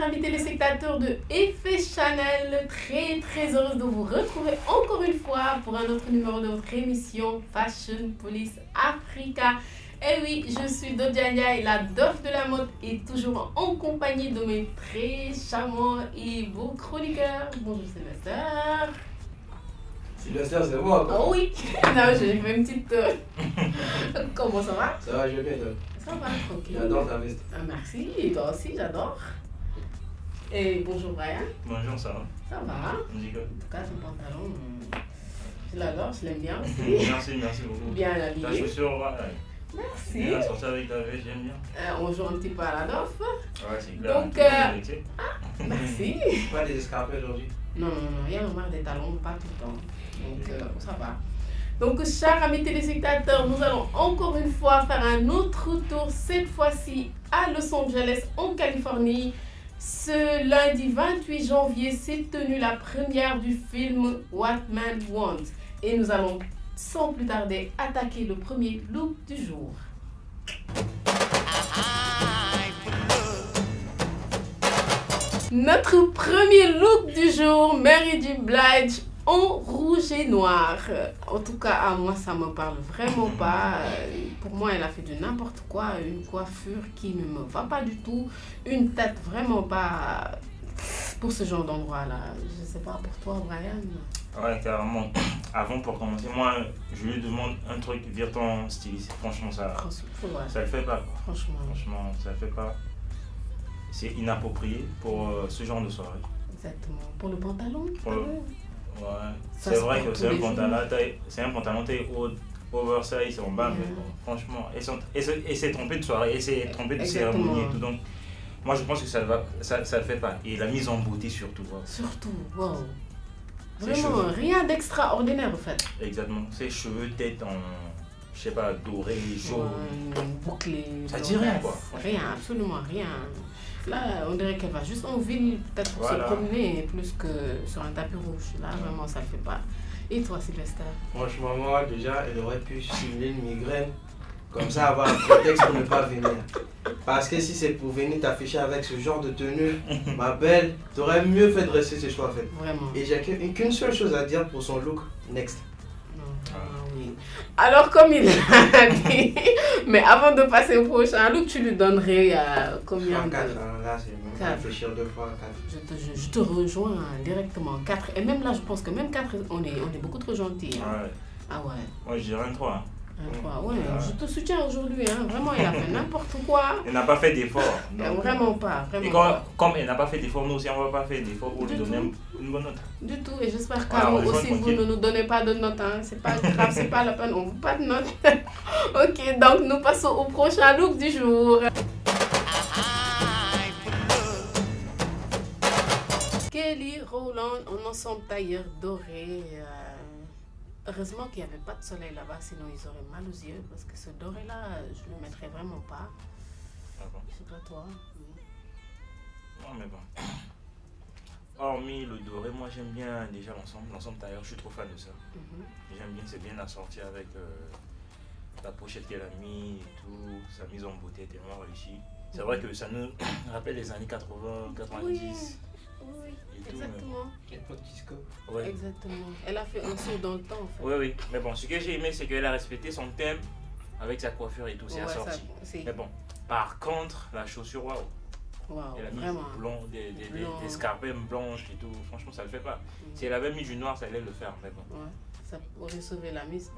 chers amis téléspectateurs de Effet Channel, très heureuse de vous retrouver encore une fois pour un autre numéro de votre émission Fashion Police Africa. Et oui, je suis Dodiania et la Dof de la mode est toujours en compagnie de mes très charmants et beaux chroniqueurs. Bonjour Sylvester. Sylvester, c'est moi quoi. Oh oui, non, j'ai fait une petite... Comment ça va? Ça va, je vais bien. Ça va, tranquille. J'adore ta veste. Ah, merci, et toi aussi, j'adore. Et bonjour Brian. Bonjour, ça va? Ça va. Nickel. En tout cas, ton pantalon, je l'adore, je l'aime bien aussi. Merci beaucoup. Bien Ta habillé. chaussure, ouais. Merci. Bien sorti avec ta veste, j'aime bien. On joue un petit peu à la dof. Ouais, c'est clair. Donc, merci. Pas des escarpés aujourd'hui. Non, il y a marre des talons, pas tout le temps. Donc, ça va. Donc, chers amis téléspectateurs, nous allons encore une fois faire un autre tour, cette fois-ci à Los Angeles, en Californie. Ce lundi 28 janvier s'est tenue la première du film What Man Wants. Et nous allons, sans plus tarder, attaquer le premier look du jour. Notre premier look du jour, Mary J. Blige en rouge et noir. En tout cas, à moi, ça me parle vraiment pas. Pour moi, elle a fait de n'importe quoi. Une coiffure qui ne me va pas du tout. Une tête vraiment pas pour ce genre d'endroit-là. Je sais pas pour toi, Brian. Ouais, carrément. Avant, pour commencer, moi, je lui demande un truc, vire ton styliste. Franchement, ça le fait pas. Quoi. Franchement, ça le fait pas. C'est inapproprié pour ce genre de soirée. Exactement. Pour le pantalon. Ouais, c'est vrai que c'est un pantalon taille oversize en bas, mais franchement, et c'est trompé de soirée, et c'est trompé de cérémonie et tout, donc moi je pense que ça le fait pas. Et la mise en beauté surtout. Wow. Surtout, wow. Vraiment, rien d'extraordinaire en fait. Exactement, ses cheveux, tête en, je sais pas, doré, jaune, bouclé. Ça dit rien quoi. Rien, absolument rien. Là, on dirait qu'elle va juste en ville, peut-être pour se promener, plus que sur un tapis rouge. Là, vraiment, ça ne le fait pas. Et toi, Sylvester? Franchement, moi, déjà, elle aurait pu simuler une migraine. Comme ça, avoir un prétexte pour ne pas venir. Parce que si c'est pour venir t'afficher avec ce genre de tenue, ma belle, t'aurais mieux fait de rester chez toi, en fait. Vraiment. Et j'ai qu'une seule chose à dire pour son look. Next. Oui. Alors, comme il a dit, mais avant de passer au prochain look, tu lui donnerais combien de... 4, là, c'est bon. Réfléchir 2 fois, 4. Je te rejoins directement. 4. Et même là, je pense que même 4, on est beaucoup trop gentils. Hein. Ouais. Ah ouais. Moi, je dirais un 3. Hein. Un 3, ouais. Je te soutiens aujourd'hui. Hein. Vraiment, elle a fait n'importe quoi. Elle n'a pas fait d'effort. Vraiment pas. Vraiment et comme elle n'a pas fait d'effort, nous aussi, on ne va pas faire d'effort pour lui donner une bonne note. Du tout. Et j'espère qu'à vous aussi, vous ne nous donnez pas de note. Hein. C'est pas grave, c'est pas la peine. On ne veut pas de note. Ok, donc nous passons au prochain look du jour. Kelly Rowland en ensemble tailleur doré. Heureusement qu'il n'y avait pas de soleil là-bas, sinon ils auraient mal aux yeux. Parce que ce doré-là, je ne le mettrais vraiment pas. Ah bon? Je sais pas toi. Non, mais bon. Hormis le doré, moi j'aime bien déjà l'ensemble tailleur. Je suis trop fan de ça. J'aime bien, c'est bien assorti avec la pochette qu'elle a mis et tout. Sa mise en beauté est tellement réussie. C'est vrai que ça nous rappelle les années 80, 90. Oui, exactement. Ouais. Exactement. Elle a fait un saut dans le temps en fait. Oui. Mais bon, ce que j'ai aimé, c'est qu'elle a respecté son thème avec sa coiffure et tout. C'est assorti. Mais bon, par contre, la chaussure, waouh. Elle a mis des scarpins blanches et tout. Franchement, ça le fait pas. Si elle avait mis du noir, ça allait le faire. Mais bon. Ouais, ça aurait sauvé la mise.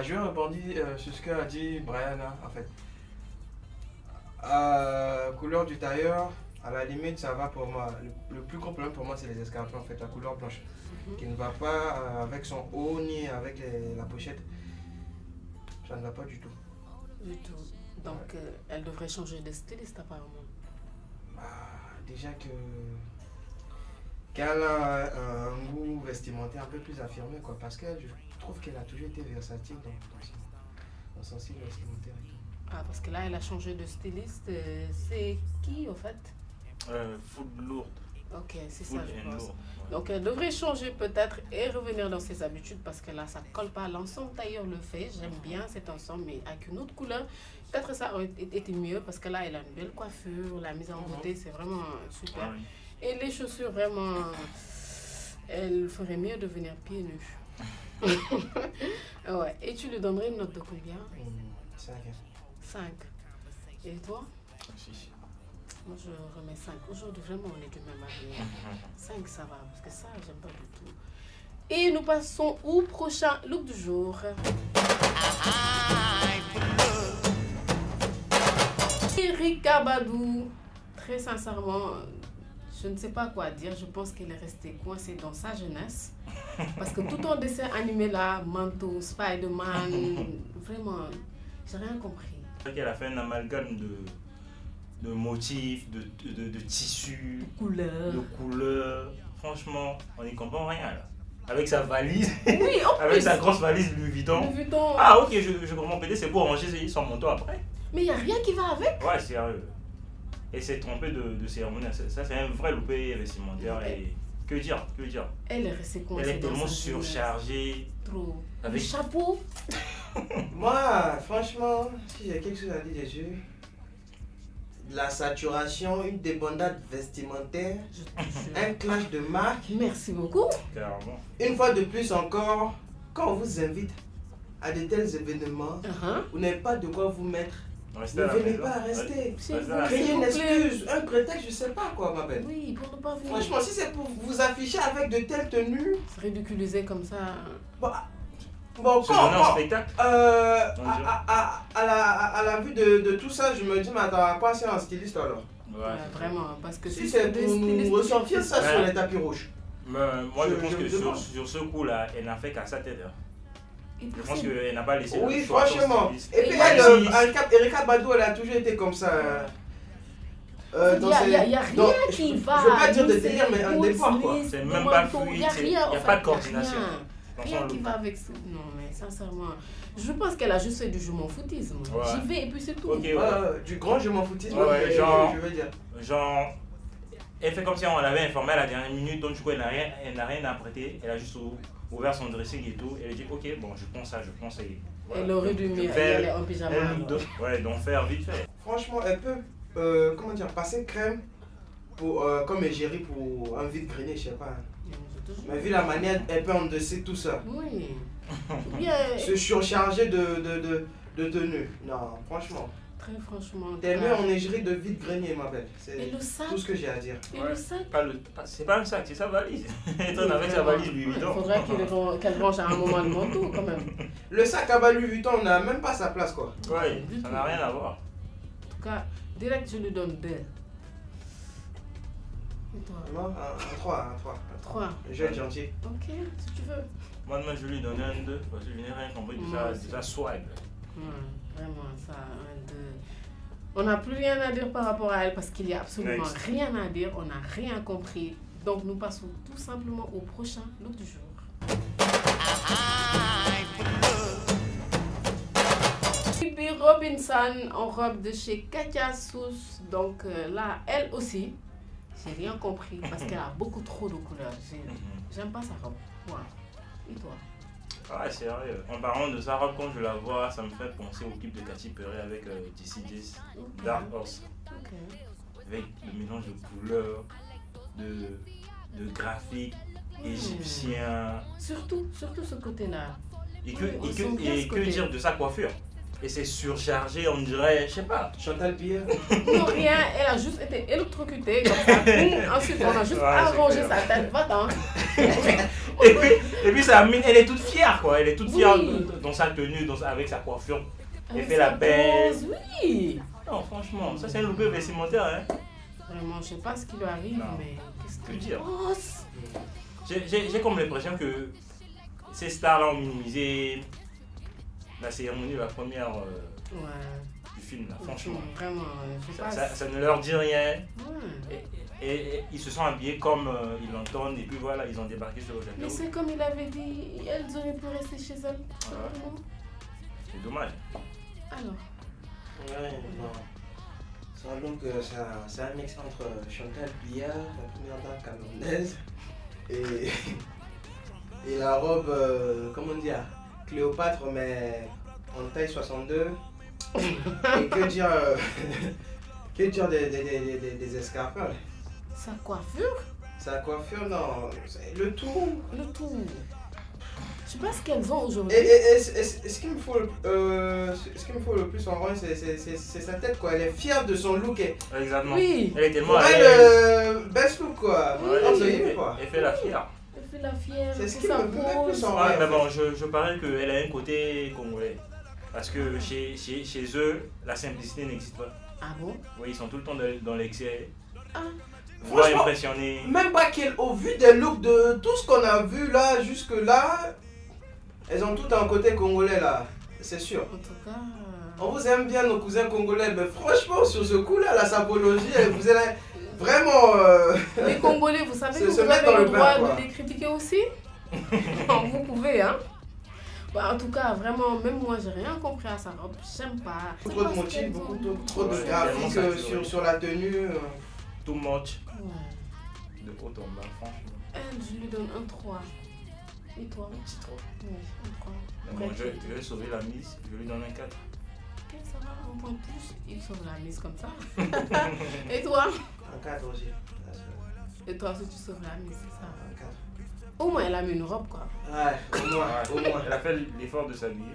Je vais rebondir sur ce qu'a dit Brian, en fait. Couleur du tailleur, à la limite, ça va pour moi. Le plus gros problème pour moi, c'est les escarpins, en fait, la couleur blanche. Qui ne va pas avec son haut ni avec la pochette. Ça ne va pas du tout. Du tout. Donc, elle devrait changer de styliste, apparemment. Déjà qu'elle a un goût vestimentaire un peu plus affirmé, quoi, parce que je trouve qu'elle a toujours été versatile dans son style vestimentaire et tout. Ah, parce que là, elle a changé de styliste. C'est qui, au fait? Food Lourd. Ok, c'est ça, Food je and pense. low. Donc, elle devrait changer peut-être et revenir dans ses habitudes parce que là, ça colle pas. L'ensemble d'ailleurs le fait. J'aime bien cet ensemble, mais avec une autre couleur. Peut-être ça aurait été mieux parce que là, elle a une belle coiffure. La mise en beauté, c'est vraiment super. Ah oui. Et les chaussures, vraiment, elle ferait mieux de venir pieds nus. Ouais. Et tu lui donnerais une note de combien? 5. 5. Et toi? Si. Moi, je remets 5. Aujourd'hui, vraiment, on est du même avis. 5, ça va, parce que ça, j'aime pas du tout. Et nous passons au prochain look du jour. Erykah Badu. Très sincèrement, je ne sais pas quoi dire. Je pense qu'elle est restée coincée dans sa jeunesse. Parce que tout en dessin animé là, Manto, Spider-Man, vraiment, j'ai rien compris. Elle a fait un amalgame de motifs, de tissus, Couleur. de couleurs. Franchement, on n'y comprend rien là. Avec sa valise, Oui, en avec plus. sa grosse valise Louis Vuitton. Louis Vuitton. Ah ok, je comprends peut-être c'est pour ranger son manteau après. Mais il n'y a rien qui va avec. Ouais, sérieux. Et s'est trompé de cérémonie. Ça c'est un vrai loupé vestimentaire. Et que dire? Elle est restée coincée. Elle est dans tellement sa jeunesse. surchargée. Trop. Avec- Le chapeau. Moi, franchement, si j'ai quelque chose à dire dessus, la saturation, une débandade vestimentaire, Je te jure. un clash de marque. Merci beaucoup. Clairement. Une fois de plus encore, quand on vous invite à de tels événements, vous n'avez pas de quoi vous mettre. Restez Ne à la venez maison. pas rester. S'il Restez vous à la plaît. Créez une S'il vous plaît. excuse, un prétexte, je sais pas quoi, ma belle. Oui, pour ne pas venir. Franchement, si c'est pour vous afficher avec de telles tenues, Se ridiculiser comme ça. bon, Se donner en spectacle. à la vue de tout ça, je me dis, mais attends, à quoi c'est un styliste alors? Ouais, Ouais, c'est vraiment. Parce que Si c'est c'est pour nous ressortir ça Ouais. sur les tapis rouges. Mais moi je pense Je que me sur demande. ce coup-là, elle n'a fait qu'à sa tête. Hein. Et Je puis pense c'est- qu'elle n'a pas laissé Oui, le choix à son franchement. styliste. Et puis Et elle, si- Erykah Badu, elle a toujours été comme ça. Il y a rien qui va. Je veux pas dire de nous, délire, mais un c'est départ quoi. C'est nous, même pas manteau, fluide, il y a c'est- rien, il y a en pas fait, de coordination. il y a Dans rien son qui look. va avec ça. Non, mais sincèrement, je pense qu'elle a juste fait du je m'en foutisme. Ouais. J'y vais et puis c'est tout. Ok, ouais. Du grand je m'en foutisme, Ouais, genre- je veux dire. Genre, elle fait comme si on l'avait informée à la dernière minute, donc du coup elle n'a rien à prêter. Elle a juste ouvert son dressing et tout. Elle a dit ok, bon, je prends ça. Et voilà. Elle aurait dû Donc, y faire- aller en pyjama. elle alors. ouais, donc faire vite fait. Franchement, elle peut comment dire, passer crème pour, comme égérie pour un vide-grenier, je sais pas. Je te jure. Mais vu la manière, elle peut endosser tout ça. Oui. Bien. Se surcharger de tenues. Non, franchement. Très franchement. T'es mieux en égérie de vide-grenier, ma belle. C'est Et le sac. tout ce que j'ai à dire. Et le sac. C'est pas un sac, c'est sa valise. Elle traîne avec sa Vraiment. valise Louis Il Vuitton. faudrait qu'elle range à un moment le manteau quand même. Le sac à bas Louis Vuitton, on n'a même pas sa place, quoi. Ouais, Du ça tout. n'a rien à voir. En tout cas, direct, je lui donne 2. Et toi? Non, un 3, un 3. 3. Je vais être gentil. Ok, si tu veux. Moi, demain, je lui donnais un 2 parce que je n'ai rien compris Moi de aussi. sa swag. Vraiment, ça, 1, 2. On n'a plus rien à dire par rapport à elle parce qu'il n'y a absolument Next. rien à dire. On n'a rien compris. Donc, nous passons tout simplement au prochain look du jour. Phoebe Robinson en robe de chez Katia Sous. Donc là, elle aussi, j'ai rien compris parce qu'elle a beaucoup trop de couleurs. J'aime pas sa robe. Ouais. Et toi? Ah, sérieux. En parlant de sa robe, quand je la vois, ça me fait penser au clip de Katy Perry avec DC10, Ok. Dark Horse. Ok. Avec le mélange de couleurs, de graphiques égyptiens. Surtout ce côté-là. Et Ils sont bien ce que côté. dire de sa coiffure? Et c'est surchargé, on dirait, je sais pas. Chantal Pierre. Non, rien, elle a juste été électrocutée comme ça. Ensuite, on a juste Ouais, arrangé c'est sa tête. Va-t'en. Et puis ça mine, elle est toute fière quoi, elle est toute fière Oui. dans sa tenue, avec sa coiffure. Elle Avec fait la sa belle. pose, oui. Non, franchement, ça c'est un loupé vestimentaire. Hein. Vraiment, je sais pas ce qui lui arrive, Non. mais qu'est-ce Que qu'il dire? pense? J'ai comme l'impression que ces stars-là ont minimisé la cérémonie, la première Ouais. du film, là, franchement. Vraiment, je sais pas. Ça ne leur dit rien. Ouais. Et ils se sont habillés comme ils l'entendent, et puis voilà, ils ont débarqué sur le Mais château. c'est comme il avait dit, elles auraient pu rester chez elles. C'est dommage. Alors, Ouais, non. Donc c'est un mix entre Chantal Biya, la première dame camerounaise, et la robe, comment dire, Cléopâtre, mais en taille 62. Et que dire, que dire des escarpins? Sa coiffure? Sa coiffure, non, le tout. Le tout. Je sais pas ce qu'elles ont aujourd'hui. Et ce qu'il me faut le plus en vrai, c'est sa tête, quoi. Elle est fière de son look. Exactement. Oui. Elle est tellement Pour à elle, l'aise. best look, quoi. Ouais, Entre guillemets, quoi. Elle fait la fière. Elle fait la fière. C'est ce pour qui sa me met pose. plus en Ouais, vrai. mais bon, je parie qu'elle a un côté congolais. Parce que chez eux, la simplicité n'existe pas. Ah bon? Oui, ils sont tout le temps dans l'excès. Ah. Vouloir Franchement, impressionner. même pas au vu des looks de tout ce qu'on a vu là, jusque là, elles ont tout un côté congolais là, c'est sûr. En tout cas. On vous aime bien nos cousins congolais, mais franchement sur ce coup là, la sapologie, vous allez vraiment... Les Congolais, vous savez que se vous mettre avez dans le le bain, droit quoi. de les critiquer aussi. Vous pouvez, hein. Bah, en tout cas, vraiment, même moi, j'ai rien compris à sa robe. J'aime pas. Trop de motifs, beaucoup trop de Ouais, graphiques tellement saturé. sur la tenue. Too much. Ouais. De haut en bas, franchement. Elle, je lui donne un 3. Et toi? Un petit trop. Oui, un 3. Mais bon, je vais sauver la mise, je lui donne un 4. Ok, ça va, un point de plus. Il sauve la mise comme ça. Et toi? Un 4 aussi. Et toi aussi, tu sauves la mise, c'est ça? Un 4. Au moins, elle a mis une robe, quoi. Ouais, au moins. Elle a fait l'effort de s'habiller.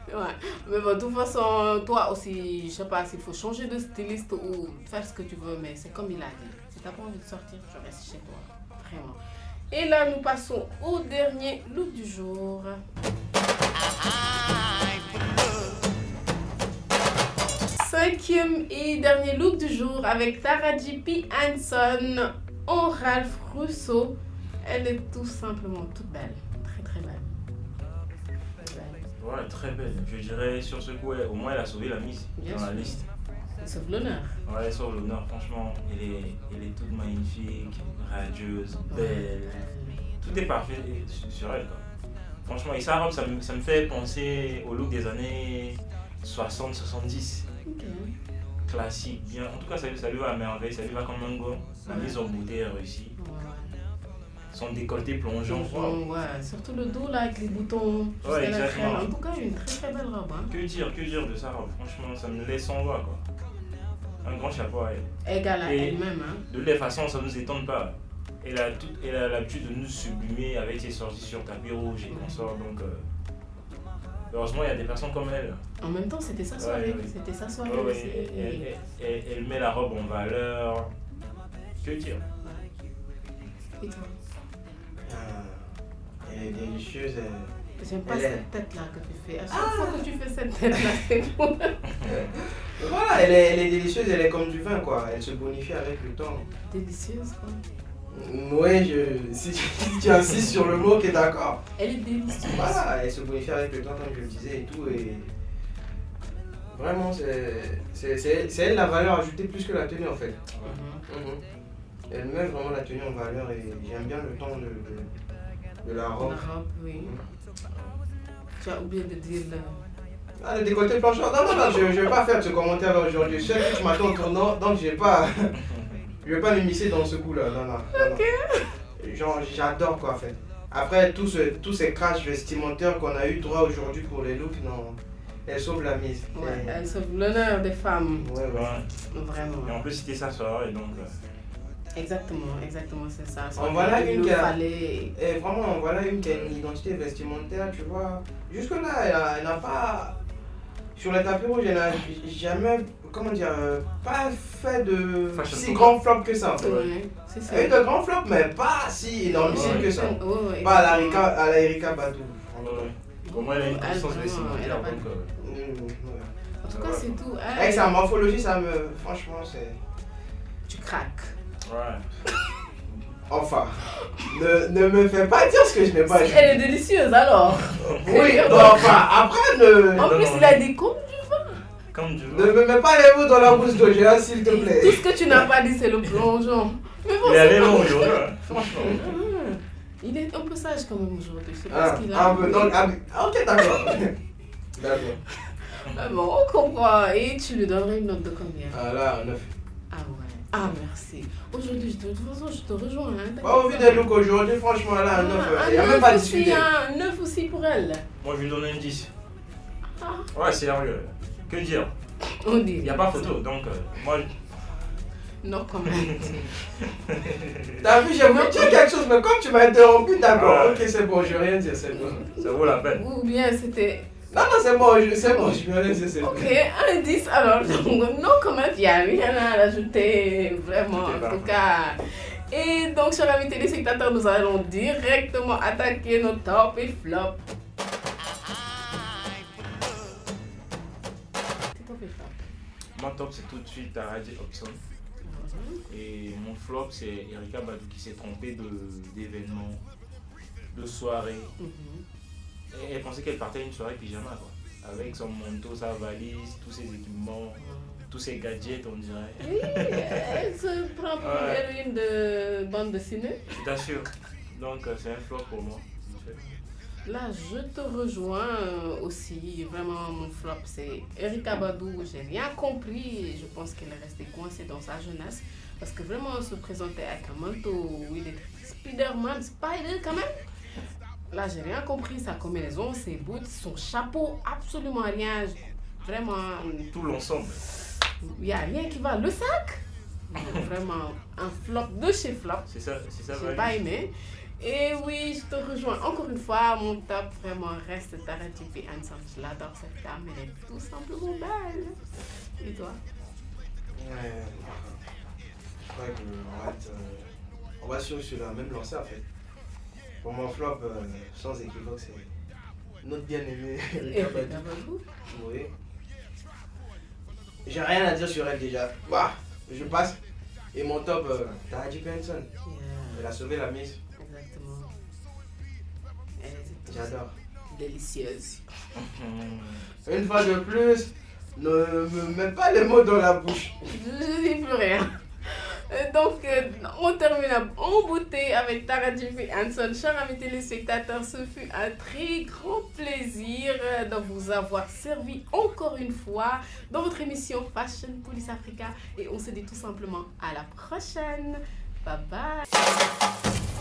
Ouais, mais bon, de toute façon, toi aussi, je sais pas s'il faut changer de styliste ou faire ce que tu veux, mais c'est comme il a dit. Si t'as pas envie de sortir, tu restes chez toi. Vraiment. Et là, nous passons au dernier look du jour. Cinquième et dernier look du jour avec Taraji P. Henson en Ralph Russo. Elle est tout simplement toute belle. Très très belle. Très belle. Ouais, très belle. Je dirais sur ce coup, au moins elle a sauvé la mise Bien dans la sûr. liste. Elle sauve l'honneur. Ouais, elle sauve l'honneur, franchement. Elle est toute magnifique, radieuse, belle. Tout est parfait sur elle, quoi. Franchement, et sa robe, ça me fait penser au look des années 60-70. Ok. Classique, bien. En tout cas, ça lui va à merveille, ça lui va comme un gant. La mise en beauté est réussie. Ouais. Son décolleté plongeant. Wow. Ouais, surtout le dos là avec les boutons jusqu'à Ouais, la crème. exactement. En tout cas, une très très belle robe. Hein. Que dire de sa robe? Franchement, ça me laisse sans voix, quoi. Un grand chapeau à elle. Égale à Et- elle-même. Hein. De toute façon, ça ne nous étonne pas. Elle a l'habitude de nous sublimer avec ses sorties sur tapis rouge et consorts. Donc, heureusement, il y a des personnes comme elle. En même temps, c'était sa soirée. Ouais. C'était sa soirée Ouais, aussi. elle met la robe en valeur. Que dire? Et toi? Elle est délicieuse. J'aime pas Elle est- cette tête là que tu fais. À chaque fois que tu fais cette tête là, c'est bon. Voilà, elle est délicieuse, elle est comme du vin, quoi. Elle se bonifie avec le temps. Délicieuse quoi. Oui, si tu insistes sur le mot, qui est d'accord. Elle est délicieuse. Voilà, elle se bonifie avec le temps, comme je le disais et tout. Et vraiment, c'est elle la valeur ajoutée plus que la tenue, en fait. Mhm. Elle met vraiment la tenue en valeur et j'aime bien le ton de la robe. La robe, oui. Tu as oublié de dire le... Ah, le décolleté planchard. Non, je vais pas faire ce commentaire aujourd'hui. Je sais que tu m'attends au tournant, donc je vais pas m'immiscer dans ce coup-là. Non. Genre, j'adore quoi, en fait. Après, tous ces crashs vestimentaires qu'on a eu droit aujourd'hui pour les looks, non, elle sauve la mise. Ouais, Et- elle sauve l'honneur des femmes. Ouais. Ouais. Vraiment. Et en plus, c'était sa soirée, donc. Exactement, c'est ça. En voilà Il une nous qui a- fallait... Et vraiment, voilà une qui a une identité vestimentaire, tu vois. Jusque-là, elle n'a pas. Sur les tapis rouges, elle n'a jamais, comment dire, pas fait de Fashion si show. grand flop que ça, en fait. Ouais, c'est ça. Elle a eu de grands flops, mais pas si énormissime que ça. Ouais, Pas à la Erika Badu. Au moins, elle a une Elle, conscience vraiment, vestimentaire, elle a pas- donc. En tout cas, c'est tout. Ah, Avec sa morphologie, ça me. Franchement, c'est. tu craques. Ouais. Enfin, ne me fais pas dire ce que je n'ai pas dit. Elle est délicieuse alors. Oui, bon, enfin, après, ne En plus, il a dit comme Comme du me mets pas les mots dans la bouche d'Ogéa, s'il te tout plaît. ce que tu n'as pas dit, c'est le plongeon. Mais bon, Il est allé c'est pas- long aujourd'hui, franchement. Ah, il est un peu sage quand même aujourd'hui. Je sais pas ce qu'il a. Ok, d'accord. D'accord. Ah bon, on comprend. Et tu lui donnerais une note de combien? Ah là, un 9. Ah ouais. Ah merci. Aujourd'hui, de toute façon, je te rejoins. Hein, Pas au vu des looks aujourd'hui, franchement, là, un 9. Il n'y a même pas discuté. Un 9 aussi pour elle. Moi, je lui donne un 10. Ah. Ouais, sérieux. Que dire? On dit. Il n'y a pas photo, donc moi... Non, quand même. T'as vu, j'ai voulu dire quelque chose, mais comme tu m'as interrompu, d'accord, ok, c'est bon, je vais rien dire, c'est bon. Ça vaut la peine. Ou bien c'était... Non, non, c'est bon, je vais rien dire, c'est bon. Ok, un 10 alors. Non, quand même, il n'y a rien à rajouter, vraiment, en tout cas. Et donc, chers amis téléspectateurs, nous allons directement attaquer nos top et flop. Mon top, c'est tout de suite Taraji Hobson. Et mon flop, c'est Erykah Badu qui s'est trompée d'événements, de soirée. Et elle pensait qu'elle partait à une soirée pyjama, quoi. Avec son manteau, sa valise, tous ses équipements, tous ses gadgets, on dirait. Oui, elle se prend pour une héroïne de bande dessinée. Je t'assure. Donc, c'est un flop pour moi. Là, je te rejoins aussi. Vraiment, mon flop, c'est Erykah Badu. J'ai rien compris et je pense qu'elle est restée coincée dans sa jeunesse. Parce que vraiment, elle se présentait avec un manteau où il était Spider-Man, Spider quand même. Là, j'ai rien compris. Sa combinaison, ses boots, son chapeau, absolument rien. Vraiment. Tout l'ensemble. Il n'y a rien qui va. Le sac, vraiment un flop de chez flop. C'est ça. J'ai pas aimé. Et oui, je te rejoins encore une fois. Mon top vraiment reste Taraji P. Henson. Je l'adore cette dame. Elle est tout simplement belle. Et toi? Ouais. Je crois qu'on va sur la même lancée en fait. Pour mon flop, sans équivoque, c'est notre bien-aimée Erykah Badu. Oui. J'ai rien à dire sur elle déjà. Bah, je passe. Et mon top, Taraji P. Henson. Elle a sauvé la mise. Exactement. J'adore. Délicieuse. Une fois de plus, ne me mets pas les mots dans la bouche. Je dis plus rien. Donc, on termine en beauté avec Taraji P. Henson. Chers amis téléspectateurs, ce fut un très grand plaisir de vous avoir servi encore une fois dans votre émission Fashion Police Africa. Et on se dit tout simplement à la prochaine. Bye bye.